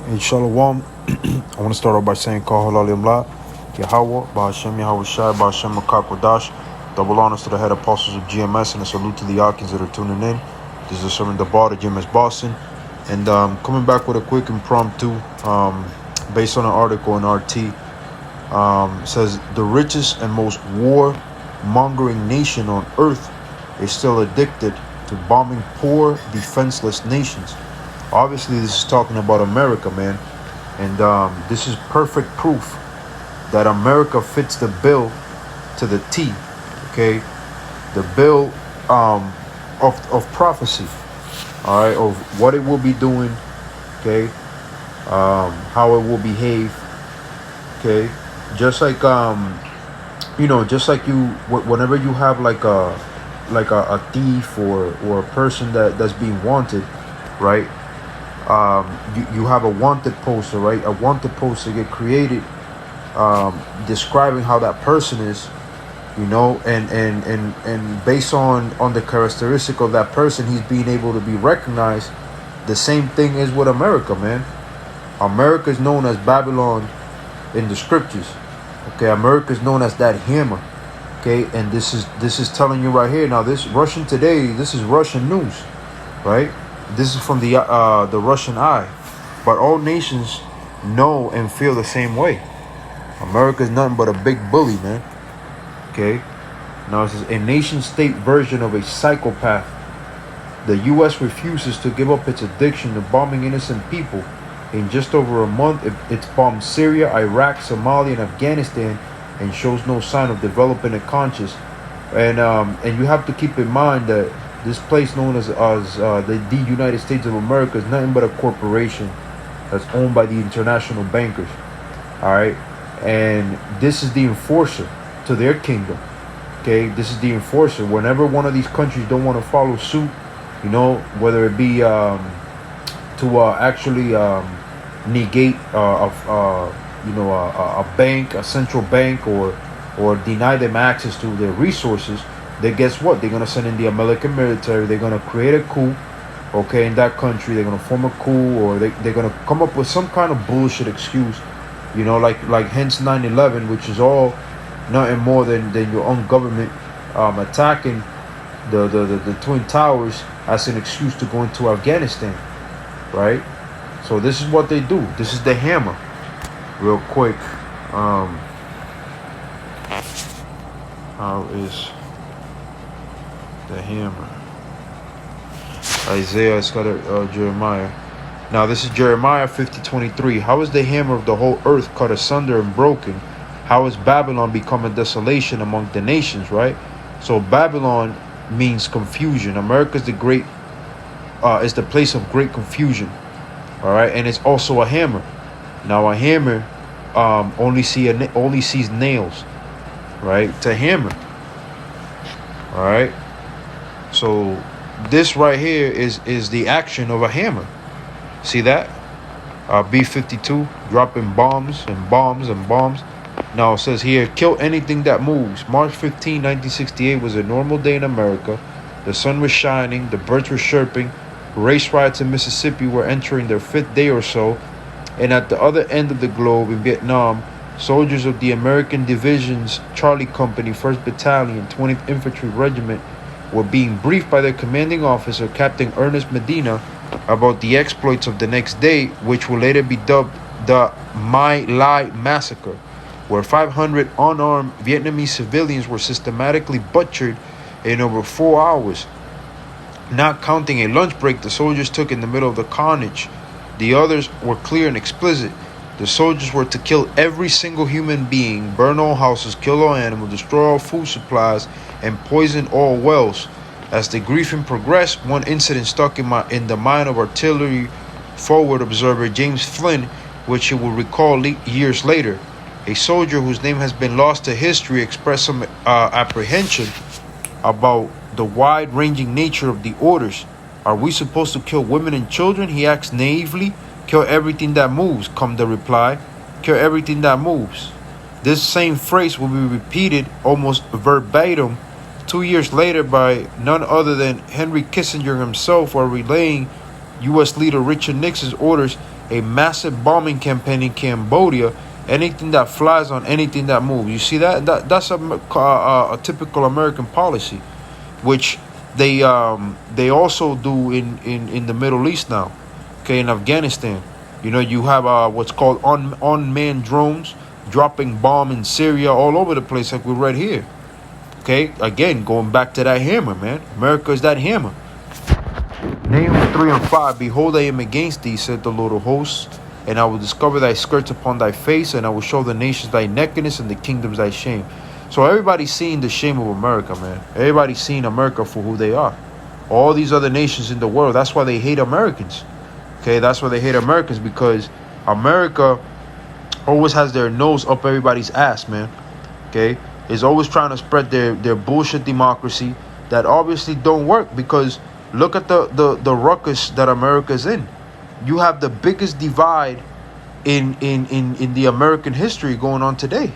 Hey, Shalom. I want to start off by saying, Call Halal Imla, Yahweh, Bahashem Yahweh Shai, Bahashem Makakwadash. Double honors to the head apostles of GMS and a salute to the Yakins that are tuning in. This is a sermon the bar to GMS Boston. And coming back with a quick impromptu based on an article in RT. Says the richest and most war-mongering nation on earth is still addicted to bombing poor, defenseless nations. Obviously, this is talking about America, man. And this is perfect proof that America fits the bill to the T, okay? The bill of prophecy, all right, of what it will be doing, okay? How it will behave, okay? Just like, just like whenever you have like a thief or a person that's being wanted, right? You have a wanted poster, right? A wanted poster get created describing how that person is, and based on the characteristic of that person, he's being able to be recognized. The same thing is with America, man. America is known as Babylon in the scriptures. Okay, America is known as that hammer. Okay, and this is telling you right here. Now, this Russian Today, this is Russian news, right? This is from the Russian Eye, but all nations know and feel the same way. America is nothing but a big bully, man. Okay, now this is a nation-state version of a psychopath. The U.S. refuses to give up its addiction to bombing innocent people. In just over a month, it's bombed Syria, Iraq, Somalia, and Afghanistan, and shows no sign of developing a conscience. And you have to keep in mind that this place known as the United States of America is nothing but a corporation that's owned by the international bankers. All right, and this is the enforcer to their kingdom. Okay, this is the enforcer. Whenever one of these countries don't want to follow suit, whether it be to actually negate a bank, a central bank, or deny them access to their resources, then guess what? They're going to send in the American military. They're going to create a coup, okay, in that country. They're going to form a coup, or they're going to come up with some kind of bullshit excuse, like hence 9/11, which is all nothing more than your own government attacking the Twin Towers as an excuse to go into Afghanistan, right? So this is what they do. This is the hammer. Real quick, how is the hammer? Isaiah, it's got Jeremiah. Now this is Jeremiah 50:23. How is the hammer of the whole earth cut asunder and broken? How is Babylon become a desolation among the nations, right? So Babylon means confusion. America is is the place of great confusion. All right, and it's also a hammer. Now a hammer only sees nails, right? It's a hammer. All right. So this right here is the action of a hammer. See that? B-52 dropping bombs and bombs and bombs. Now it says here, kill anything that moves. March 15, 1968 was a normal day in America. The sun was shining, the birds were chirping. Race riots in Mississippi were entering their 5th day or so. And at the other end of the globe in Vietnam, soldiers of the American Division's Charlie Company, 1st Battalion, 20th Infantry Regiment were being briefed by their commanding officer, Captain Ernest Medina, about the exploits of the next day, which will later be dubbed the My Lai Massacre, where 500 unarmed Vietnamese civilians were systematically butchered in over 4 hours. Not counting a lunch break the soldiers took in the middle of the carnage. The others were clear and explicit. The soldiers were to kill every single human being, burn all houses, kill all animals, destroy all food supplies, and poison all wells. As the briefing progressed, one incident stuck in the mind of artillery forward observer James Flynn, which he will recall years later. A soldier whose name has been lost to history expressed some apprehension about the wide-ranging nature of the orders. Are we supposed to kill women and children? He asked naively. Kill everything that moves, come the reply. Kill everything that moves. This same phrase will be repeated almost verbatim 2 years later by none other than Henry Kissinger himself, while relaying U.S. leader Richard Nixon's orders a massive bombing campaign in Cambodia. Anything that flies on anything that moves. You see that's a typical American policy, which they also do in the Middle East now. Okay, in Afghanistan, you have what's called unmanned drones dropping bomb in Syria, all over the place, like we read here. Okay, again, going back to that hammer, man. America is that hammer. Nahum 3 and 5. Behold, I am against thee, said the Lord of hosts, and I will discover thy skirts upon thy face, and I will show the nations thy nakedness and the kingdoms thy shame. So everybody's seeing the shame of America, man. Everybody's seeing America for who they are. All these other nations in the world, that's why they hate Americans. Okay, that's why they hate Americans, because America always has their nose up everybody's ass, man. Okay, is always trying to spread their bullshit democracy that obviously don't work, because look at the ruckus that America's in. You have the biggest divide in the American history going on today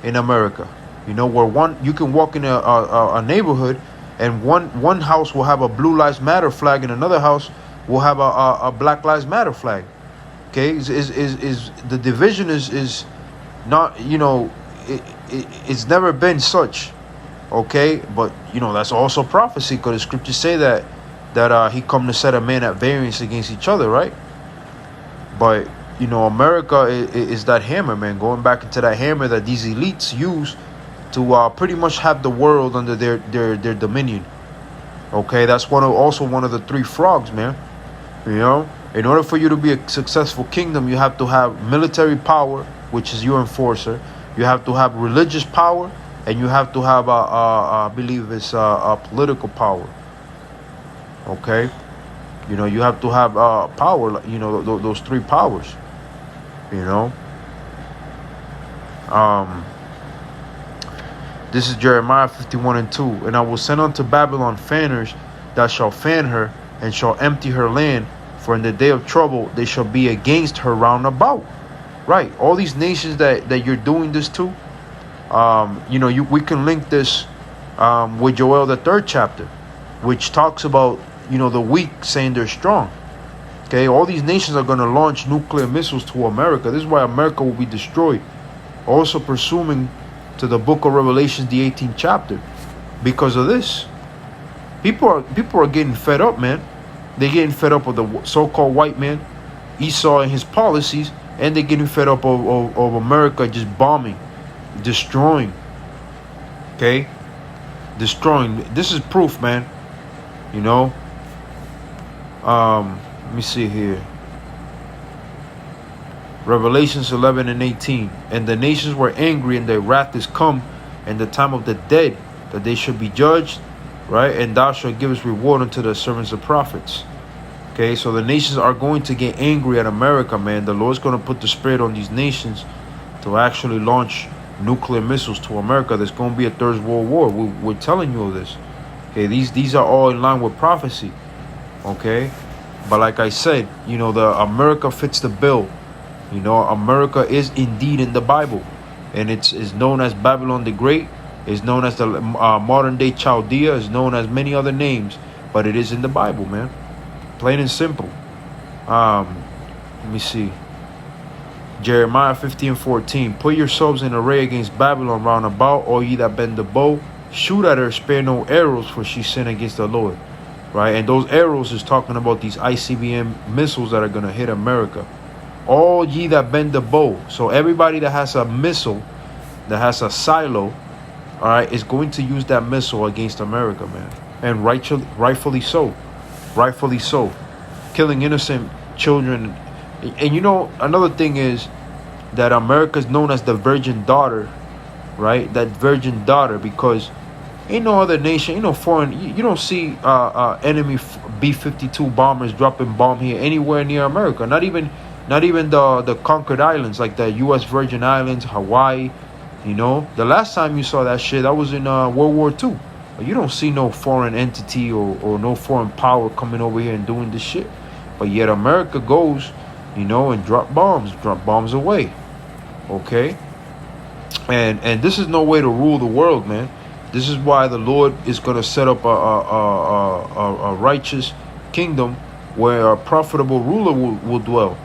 in America. Where you can walk in a neighborhood and one house will have a Blue Lives Matter flag and another house will have a Black Lives Matter flag. Okay, is the division is not, it's never been such. Okay, but that's also prophecy, because the scriptures say that he come to set a man at variance against each other, right? But America is that hammer, man. Going back into that hammer that these elites use to pretty much have the world under their dominion. Okay, that's also one of the three frogs, man. In order for you to be a successful kingdom, you have to have military power, which is your enforcer. You have to have religious power, and you have to have I believe it's a political power. Okay, you have to have power. Those three powers. This is Jeremiah 51 and 2. And I will send unto Babylon fanners that shall fan her and shall empty her land. For in the day of trouble they shall be against her round about. Right. All these nations that you're doing this to, we can link this with Joel the 3rd chapter, which talks about the weak saying they're strong. Okay, all these nations are going to launch nuclear missiles to America. This is why America will be destroyed. Also presuming to the book of Revelations, the 18th chapter, because of this. People are getting fed up, man. They're getting fed up with the so-called white man, Esau and his policies, and they're getting fed up of America just bombing, destroying. Okay, destroying. This is proof, man. Let me see here. Revelations 11 and 18. And the nations were angry, and their wrath is come, and the time of the dead, that they should be judged, right? And thou shalt give us reward unto the servants of prophets. Okay, so the nations are going to get angry at America, man. The Lord's going to put the spirit on these nations to actually launch nuclear missiles to America. There's going to be a third world war. We're telling you this. Okay, these are all in line with prophecy. Okay, but like I said, the America fits the bill. America is indeed in the Bible, and it's known as Babylon the Great. It's known as the modern day Chaldea. It's known as many other names, but it is in the Bible, man. Plain and simple. Let me see. Jeremiah 50 and 14. Put yourselves in array against Babylon round about, all ye that bend the bow. Shoot at her, spare no arrows, for she sinned against the Lord. Right? And those arrows is talking about these ICBM missiles that are going to hit America. All ye that bend the bow. So everybody that has a missile, that has a silo, all right, is going to use that missile against America, man. And rightfully so. Rightfully so. Killing innocent children. And another thing is that America is known as the virgin daughter, right? That virgin daughter, because ain't no other nation, ain't no foreign, you don't see enemy B-52 bombers dropping bomb here anywhere near America. Not even the conquered islands like the U.S. Virgin Islands, Hawaii. The last time you saw that shit, that was in World War II. You don't see no foreign entity or no foreign power coming over here and doing this shit. But yet America goes, and drop bombs away. Okay? And this is no way to rule the world, man. This is why the Lord is going to set up a righteous kingdom where a profitable ruler will dwell.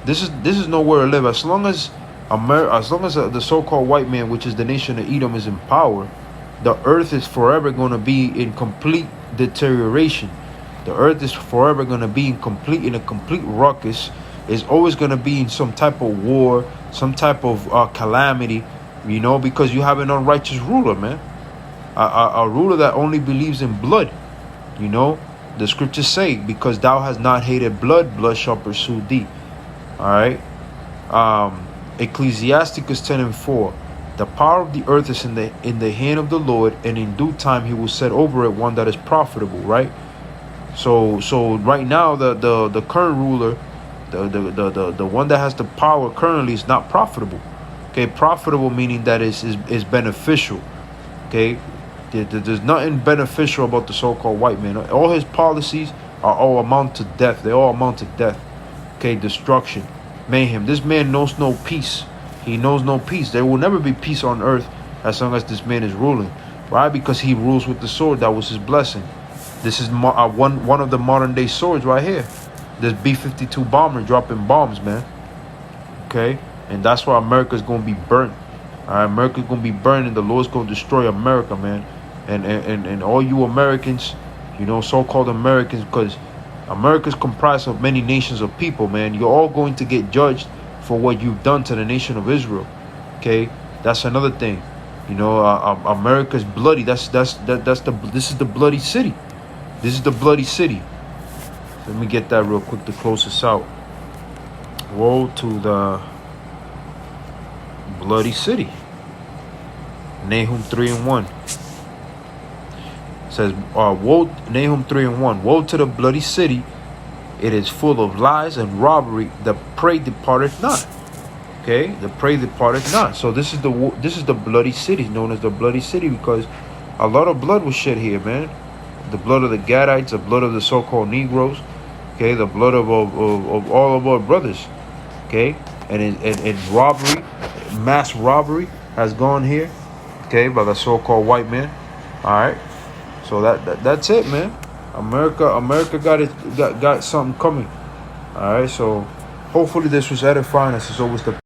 This is nowhere to live. As long as the so-called white man, which is the nation of Edom, is in power, the earth is forever going to be in complete deterioration. The earth is forever going to be in a complete ruckus. It's always going to be in some type of war, some type of calamity, because you have an unrighteous ruler, man. A ruler that only believes in blood. The scriptures say, because thou hast not hated blood, blood shall pursue thee. All right. Ecclesiasticus 10:4. The power of the earth is in the hand of the Lord, and in due time he will set over it one that is profitable. Right. So right now the current ruler, the one that has the power currently, is not profitable. Okay, profitable meaning that is beneficial. Okay, there's nothing beneficial about the so-called white man. All his policies are all amount to death. They all amount to death. Okay, destruction, mayhem. This man knows no peace. He knows no peace. There will never be peace on earth as long as this man is ruling. Why? Because he rules with the sword. That was his blessing. This is one of the modern day swords right here. This B-52 bomber dropping bombs, man. Okay, and that's why America's gonna be burnt. All right, America's gonna be burned, and the Lord's gonna destroy America, man. And all you Americans, so-called Americans, because America's comprised of many nations of people, man. You're all going to get judged for what you've done to the nation of Israel. Okay, that's another thing. America's bloody. This is the bloody city. This is the bloody city. Let me get that real quick to close this out. Woe to the bloody city. Nahum 3:1 says, woe, Nahum 3:1. Woe to the bloody city. It is full of lies and robbery. The prey departeth not. Okay, the prey departeth not. So this is the bloody city, known as the bloody city, because a lot of blood was shed here, man. The blood of the Gadites, the blood of the so-called Negroes. Okay, the blood of all of our brothers. Okay, and robbery, mass robbery has gone here. Okay, by the so-called white man. All right, so that's it, man. America got something coming. All right, so hopefully this was edifying. This is always the